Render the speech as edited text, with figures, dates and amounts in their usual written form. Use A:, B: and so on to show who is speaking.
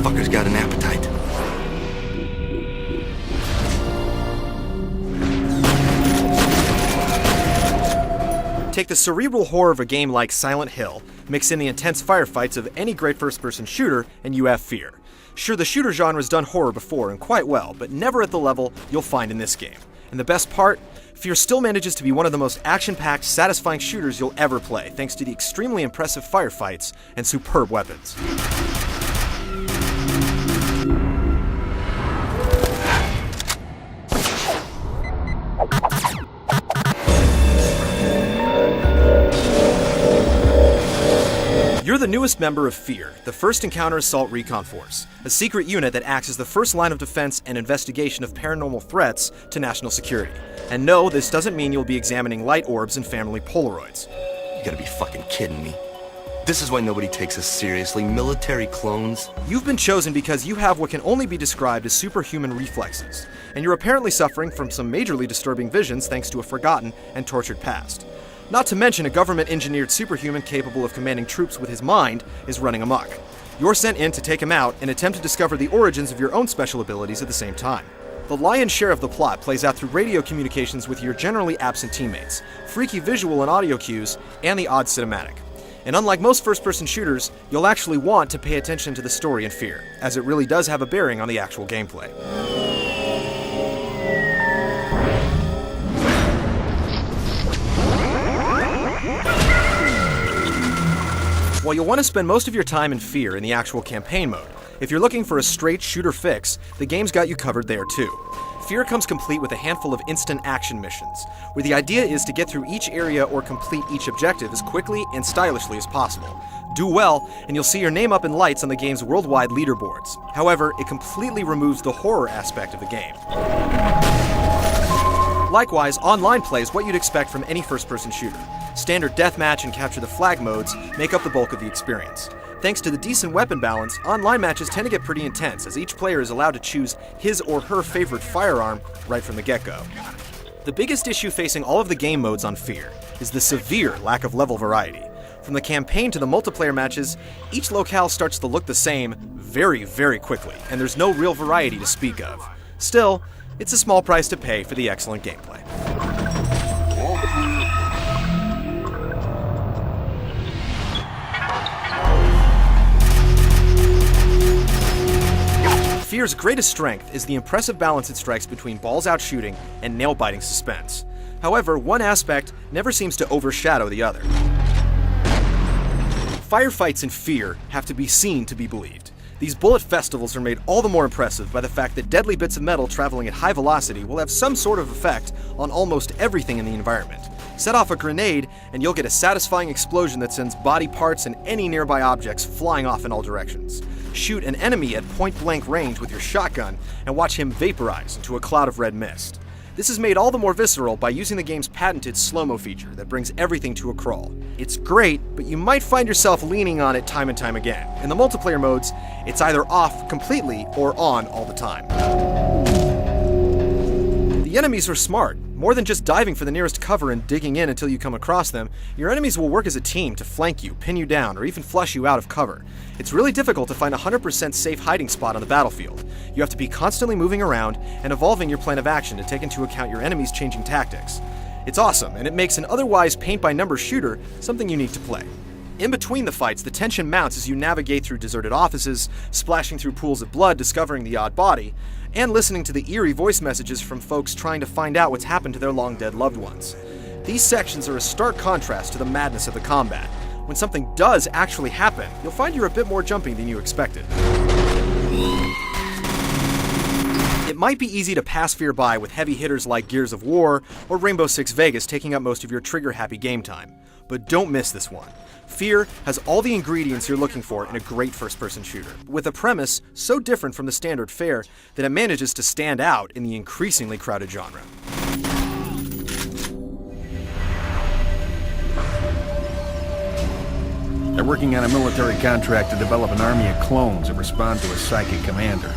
A: Fucker's got an appetite.
B: Take the cerebral horror of a game like Silent Hill, mix in the intense firefights of any great first-person shooter, and you have Fear. Sure, the shooter genre's done horror before and quite well, but never at the level you'll find in this game. And the best part? Fear still manages to be one of the most action-packed, satisfying shooters you'll ever play, thanks to the extremely impressive firefights and superb weapons. You're the newest member of Fear, the 1st Encounter Assault Recon Force, a secret unit that acts as the first line of defense and investigation of paranormal threats to national security. And no, this doesn't mean you'll be examining light orbs and family Polaroids.
A: You gotta be fucking kidding me. This is why nobody takes us seriously. Military clones.
B: You've been chosen because you have what can only be described as superhuman reflexes, and you're apparently suffering from some majorly disturbing visions thanks to a forgotten and tortured past. Not to mention a government-engineered superhuman capable of commanding troops with his mind is running amok. You're sent in to take him out and attempt to discover the origins of your own special abilities at the same time. The lion's share of the plot plays out through radio communications with your generally absent teammates, freaky visual and audio cues, and the odd cinematic. And unlike most first-person shooters, you'll actually want to pay attention to the story in Fear, as it really does have a bearing on the actual gameplay. While you'll want to spend most of your time in Fear in the actual campaign mode, if you're looking for a straight shooter fix, the game's got you covered there too. Fear comes complete with a handful of instant action missions, where the idea is to get through each area or complete each objective as quickly and stylishly as possible. Do well, and you'll see your name up in lights on the game's worldwide leaderboards. However, it completely removes the horror aspect of the game. Likewise, online play is what you'd expect from any first-person shooter. Standard deathmatch and capture the flag modes make up the bulk of the experience. Thanks to the decent weapon balance, online matches tend to get pretty intense as each player is allowed to choose his or her favorite firearm right from the get-go. The biggest issue facing all of the game modes on Fear is the severe lack of level variety. From the campaign to the multiplayer matches, each locale starts to look the same very, very quickly, and there's no real variety to speak of. Still, it's a small price to pay for the excellent gameplay. Fear's greatest strength is the impressive balance it strikes between balls-out shooting and nail-biting suspense. However, one aspect never seems to overshadow the other. Firefights in Fear have to be seen to be believed. These bullet festivals are made all the more impressive by the fact that deadly bits of metal traveling at high velocity will have some sort of effect on almost everything in the environment. Set off a grenade, and you'll get a satisfying explosion that sends body parts and any nearby objects flying off in all directions. Shoot an enemy at point-blank range with your shotgun, and watch him vaporize into a cloud of red mist. This is made all the more visceral by using the game's patented slow-mo feature that brings everything to a crawl. It's great, but you might find yourself leaning on it time and time again. In the multiplayer modes, it's either off completely or on all the time. The enemies are smart. More than just diving for the nearest cover and digging in until you come across them, your enemies will work as a team to flank you, pin you down, or even flush you out of cover. It's really difficult to find a 100% safe hiding spot on the battlefield. You have to be constantly moving around and evolving your plan of action to take into account your enemies' changing tactics. It's awesome, and it makes an otherwise paint-by-numbers shooter something unique to play. In between the fights, the tension mounts as you navigate through deserted offices, splashing through pools of blood, discovering the odd body, and listening to the eerie voice messages from folks trying to find out what's happened to their long-dead loved ones. These sections are a stark contrast to the madness of the combat. When something does actually happen, you'll find you're a bit more jumpy than you expected. It might be easy to pass Fear by with heavy hitters like Gears of War or Rainbow Six Vegas taking up most of your trigger-happy game time. But don't miss this one. Fear has all the ingredients you're looking for in a great first-person shooter, with a premise so different from the standard fare that it manages to stand out in the increasingly crowded genre.
C: They're working on a military contract to develop an army of clones that respond to a psychic commander.